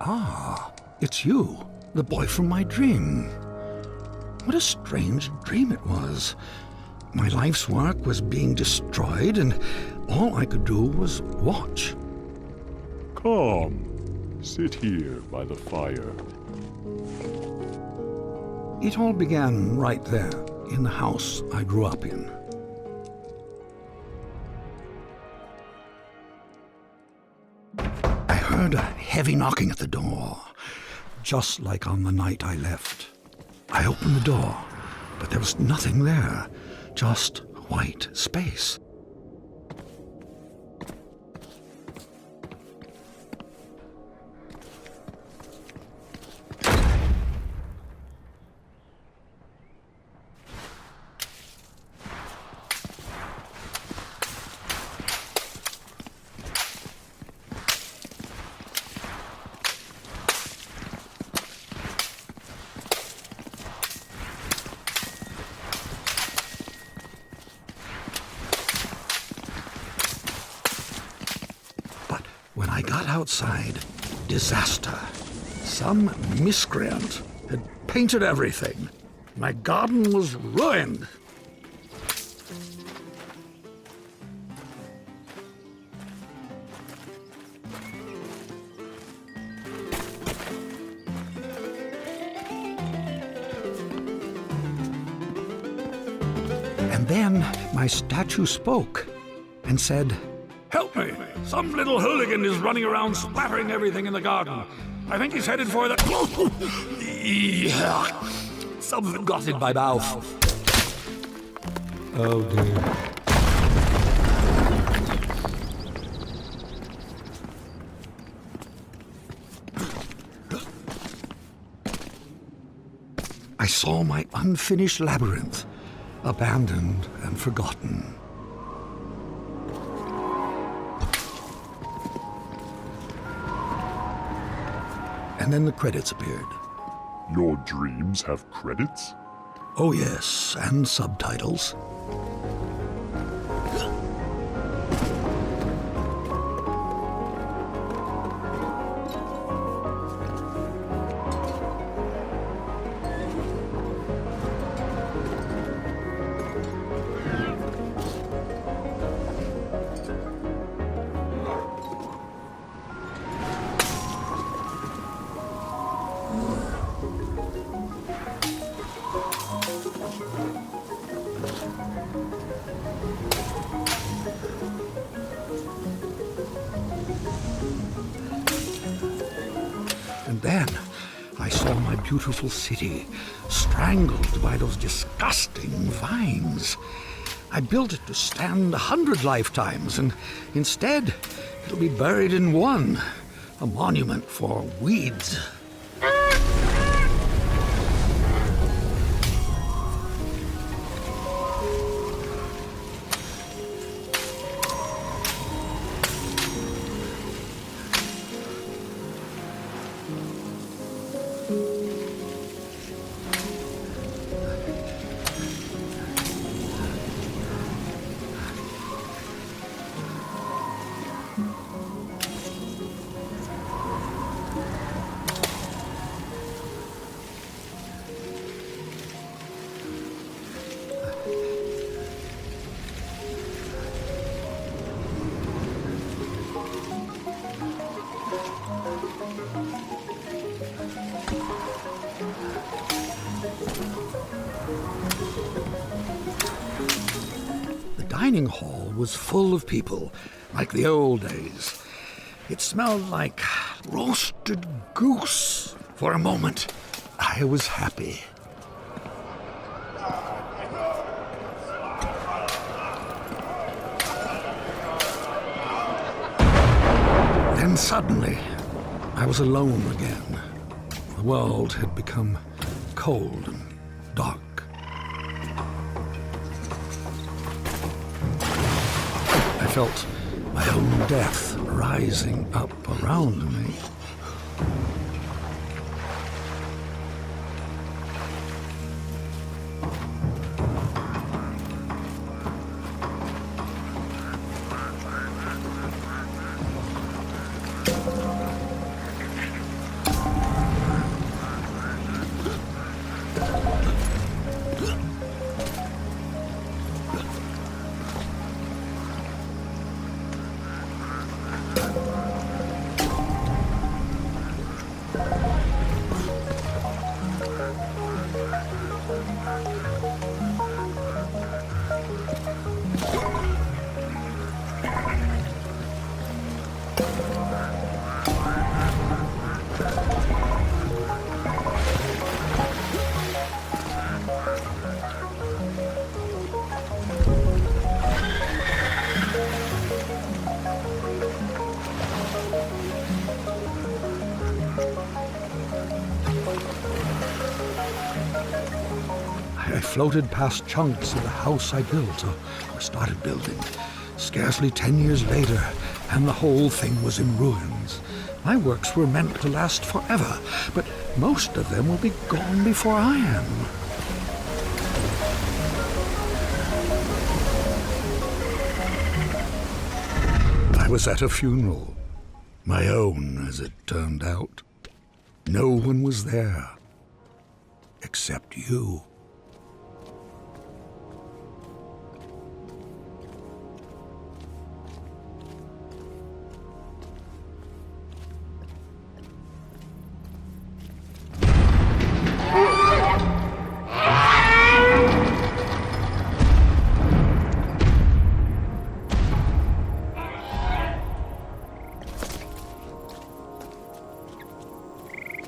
Ah, it's you, the boy from my dream. What a strange dream it was. My life's work was being destroyed, and all I could do was watch. Come, sit here by the fire. It all began right there, in the house I grew up in. I heard a heavy knocking at the door, just like on the night I left. I opened the door, but there was nothing there, just white space. When I got outside, disaster. Some miscreant had painted everything. My garden was ruined. And then my statue spoke and said, "Help me! Some little hooligan is running around splattering everything in the garden. I think he's headed for the..." Something got in my mouth. Oh dear. I saw my unfinished labyrinth, abandoned and forgotten. And then the credits appeared. Your dreams have credits? Oh yes, and subtitles. And then I saw my beautiful city strangled by those disgusting vines. I built it to stand 100 lifetimes, and instead it'll be buried in one, a monument for weeds. The dining hall was full of people, like the old days. It smelled like roasted goose. For a moment, I was happy. Then suddenly, I was alone again. The world had become cold and dark. I felt my own death rising up around me. I floated past chunks of the house I built, or started building, scarcely 10 years later, and the whole thing was in ruins. My works were meant to last forever, but most of them will be gone before I am. I was at a funeral. My own, as it turned out. No one was there, except you.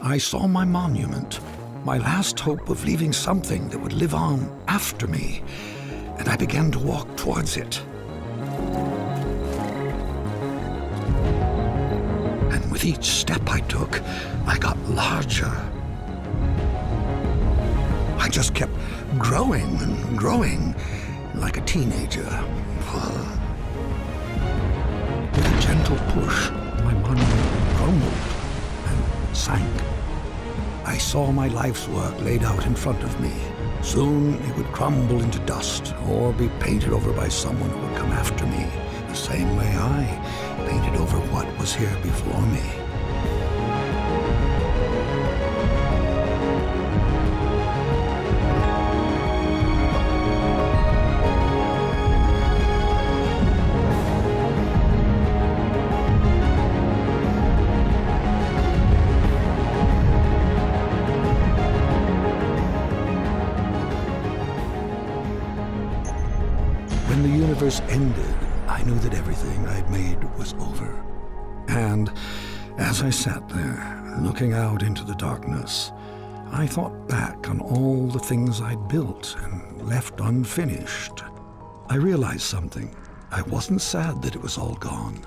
I saw my monument, my last hope of leaving something that would live on after me, and I began to walk towards it. And with each step I took, I got larger. I just kept growing and growing, like a teenager. With a gentle push, my monument crumbled and sank. I saw my life's work laid out in front of me. Soon it would crumble into dust or be painted over by someone who would come after me, the same way I painted over what was here before me. When the universe ended, I knew that everything I'd made was over. And as I sat there, looking out into the darkness, I thought back on all the things I'd built and left unfinished. I realized something. I wasn't sad that it was all gone.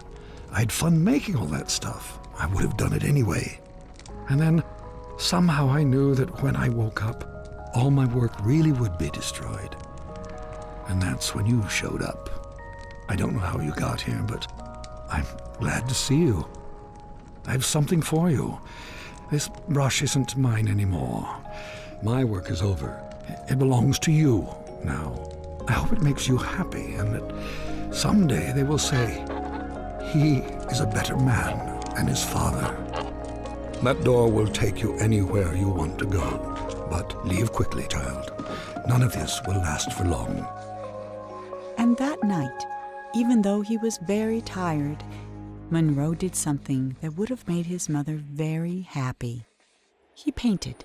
I had fun making all that stuff. I would have done it anyway. And then, somehow I knew that when I woke up, all my work really would be destroyed. And that's when you showed up. I don't know how you got here, but I'm glad to see you. I have something for you. This brush isn't mine anymore. My work is over. It belongs to you now. I hope it makes you happy and that someday they will say, he is a better man than his father. That door will take you anywhere you want to go. But leave quickly, child. None of this will last for long. And that night, even though he was very tired, Monroe did something that would have made his mother very happy. He painted.